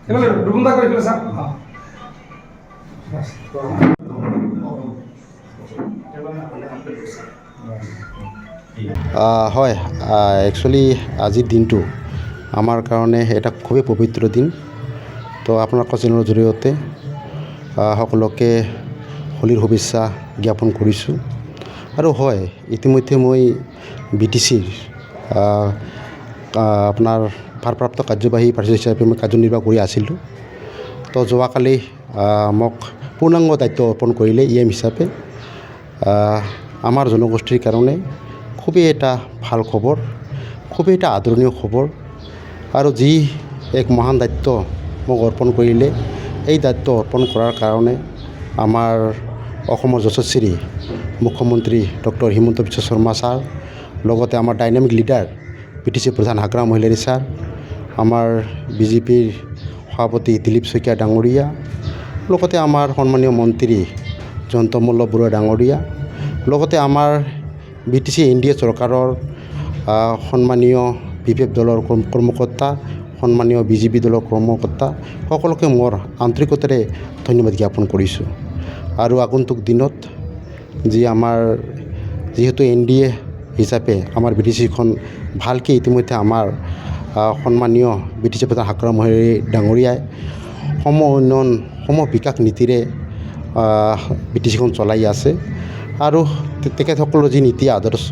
এবাৰে দুগুণটা কৰে ফেলে স্যাৰ হয় একচুৱেলি আজিৰ দিনটো আমাৰ কাৰণে এটা খুবেই পবিত্ৰ দিন তো আপোনালোকৰ চেনেলৰ জৰিয়তে সকলোকে হোলীৰ শুভেচ্ছা জ্ঞাপন কৰিছোঁ আৰু হয় ইতিমধ্যে মই BTCৰ আপোনাৰ ভাৰপ্ৰাপ্ত কাৰ্যবাহী প্ৰাৰ্থী হিচাপে মই কাৰ্যনিৰ্বাহ কৰি আছিলোঁ তো যোৱাকালি মোক পূৰ্ণাংগ দায়িত্ব অৰ্পণ কৰিলে EM হিচাপে আমাৰ জনগোষ্ঠীৰ কাৰণে খুবেই এটা ভাল খবৰ খুবেই এটা আদৰণীয় খবৰ আৰু যি এক মহান দায়িত্ব মোক অৰ্পণ কৰিলে এই দায়িত্ব অৰ্পণ কৰাৰ কাৰণে আমাৰ অসমৰ যশস্বী মুখ্যমন্ত্ৰী ডক্টৰ হিমন্ত বিশ্ব শৰ্মা ছাৰ লগতে আমাৰ ডাইনামিক লিডাৰ BTC প্ৰধান হাগ্ৰাম মহিলাৰী ছাৰ আমাৰ BJPৰ সভাপতি দিলীপ শইকীয়া ডাঙৰীয়া লগতে আমাৰ সন্মানীয় মন্ত্ৰী জয়ন্ত মল্ল বৰুৱা ডাঙৰীয়া লগতে আমাৰ BTC NDA চৰকাৰৰ সন্মানীয় BPF দলৰ কৰ্মকৰ্তা সন্মানীয় BJP দলৰ কৰ্মকৰ্তা সকলোকে মোৰ আন্তৰিকতাৰে ধন্যবাদ জ্ঞাপন কৰিছোঁ আৰু আগন্তুক দিনত যি আমাৰ যেহেতু NDA হিচাপে আমাৰ BTCখন ভালকৈ ইতিমধ্যে আমাৰ সন্মানীয় BTC প্ৰধান হাগ্ৰাম মহিলাৰী ডাঙৰীয়াই সম উন্নয়ন সম বিকাশ নীতিৰে BTCখন চলাই আছে আৰু তেখেতসকলৰ যি নীতি আদৰ্শ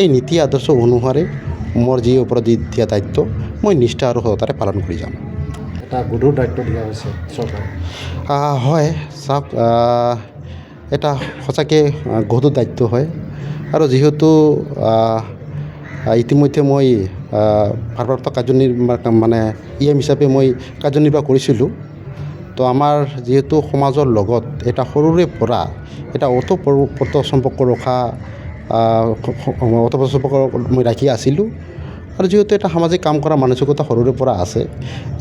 এই নীতি আদৰ্শ অনুসাৰে মোৰ যি ওপৰত দিয়া দায়িত্ব মই নিষ্ঠা আৰু সততাৰে পালন কৰি যাম এটা গধুৰ দায়িত্ব দিয়া হৈছে চৰকাৰে হয় চাওক এটা সঁচাকৈ গধুৰ দায়িত্ব হয় আৰু যিহেতু ইতিমধ্যে মই ভাৰপ্ৰাপ্ত মানে EM হিচাপে মই কাৰ্যনিৰ্বাহ কৰিছিলোঁ তো আমাৰ যিহেতু সমাজৰ লগত এটা সৰুৰে পৰা এটা ওতঃপ্ৰোত সম্পৰ্ক ৰখা ওতঃপ্ৰোত সম্পৰ্ক মই ৰাখি আছিলোঁ আৰু যিহেতু এটা সামাজিক কাম কৰা মানসিকতা সৰুৰে পৰা আছে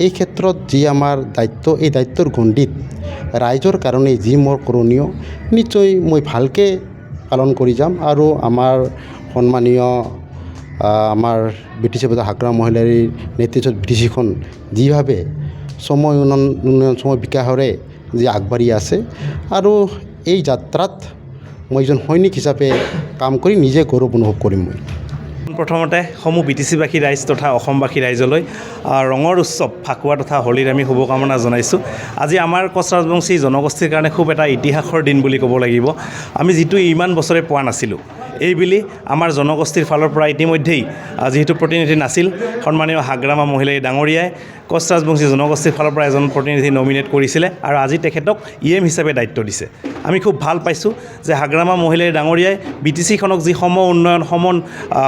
এই ক্ষেত্ৰত যি আমাৰ দায়িত্ব এই দায়িত্বৰ গণ্ডিত ৰাইজৰ কাৰণে যি মোৰ কৰণীয় নিশ্চয় মই ভালকৈ পালন কৰি যাম আৰু আমাৰ সন্মানীয় আমাৰ BTC প্ৰধান হাগ্ৰাম মহিলাৰীৰ নেতৃত্বত BTCখন যিভাৱে সময় উন্নয়ন সময় বিকাশৰে যি আগবাঢ়ি আছে আৰু এই যাত্ৰাত মই এজন সৈনিক হিচাপে কাম কৰি নিজে গৌৰৱ অনুভৱ কৰিম মই প্ৰথমতে সমূহ BTCবাসী ৰাইজ তথা অসমবাসী ৰাইজলৈ ৰঙৰ উৎসৱ ফাকুৱা তথা হোলীৰ আমি শুভকামনা জনাইছোঁ আজি আমাৰ কোচ ৰাজবংশী জনগোষ্ঠীৰ কাৰণে খুব এটা ইতিহাসৰ দিন বুলি ক'ব লাগিব আমি যিটো ইমান বছৰে পোৱা নাছিলোঁ এইবুলি আমাৰ জনগোষ্ঠীৰ ফালৰ পৰা ইতিমধ্যেই যিহেতু প্ৰতিনিধি নাছিল সন্মানীয় হাগ্ৰামা মহিলাৰী ডাঙৰীয়াই কোচ ৰাজবংশী জনগোষ্ঠীৰ ফালৰ পৰা এজন প্ৰতিনিধি নমিনেট কৰিছিলে আৰু আজি তেখেতক EM হিচাপে দায়িত্ব দিছে আমি খুব ভাল পাইছোঁ যে হাগ্ৰামা মহিলাৰী ডাঙৰীয়াই BTCখনক যি সম উন্নয়ন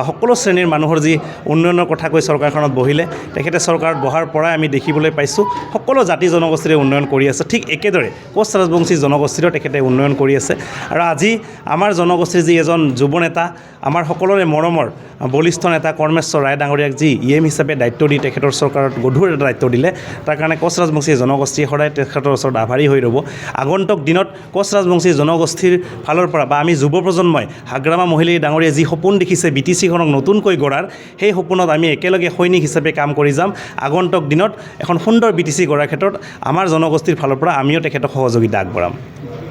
সকলো শ্ৰেণীৰ মানুহৰ যি উন্নয়নৰ কথা কৈ চৰকাৰখনত বহিলে তেখেতে চৰকাৰত বহাৰ পৰাই আমি দেখিবলৈ পাইছোঁ সকলো জাতি জনগোষ্ঠীৰে উন্নয়ন কৰি আছে ঠিক একেদৰে কোচ ৰাজবংশী জনগোষ্ঠীৰো তেখেতে উন্নয়ন কৰি আছে আৰু আজি আমাৰ জনগোষ্ঠীৰ যি এজন যুৱ নেতা আমাৰ সকলোৰে মৰমৰ বলিষ্ঠ নেতা কৰ্মেশ্বৰ ৰায় ডাঙৰীয়াক যি EM হিচাপে দায়িত্ব দি তেখেতৰ চৰকাৰত গধুৰ এটা দায়িত্ব দিলে তাৰ কাৰণে কোচ ৰাজবংশী জনগোষ্ঠী সদায় তেখেতৰ ওচৰত আভাৰী হৈ ৰ'ব আগন্তুক দিনত কোচ ৰাজবংশী জনগোষ্ঠীৰ ফালৰ পৰা বা আমি যুৱ প্ৰজন্মই হাগ্ৰামা মহিলাৰী ডাঙৰীয়াই যি সপোন দেখিছে BTCখনক নতুনকৈ গঢ়াৰ সেই সপোনত আমি একেলগে সৈনিক হিচাপে কাম কৰি যাম আগন্তুক দিনত এখন সুন্দৰ BTC গঢ়াৰ ক্ষেত্ৰত আমাৰ জনগোষ্ঠীৰ ফালৰ পৰা আমিও তেখেতক সহযোগিতা আগবঢ়াম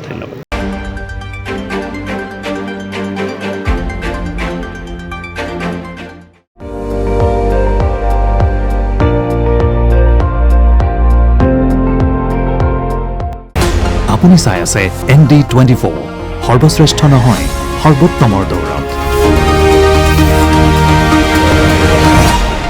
ধন্যবাদ আপুনি চাই আছে ND24 সৰ্বশ্ৰেষ্ঠ নহয় সৰ্বোত্তমৰ দৌৰ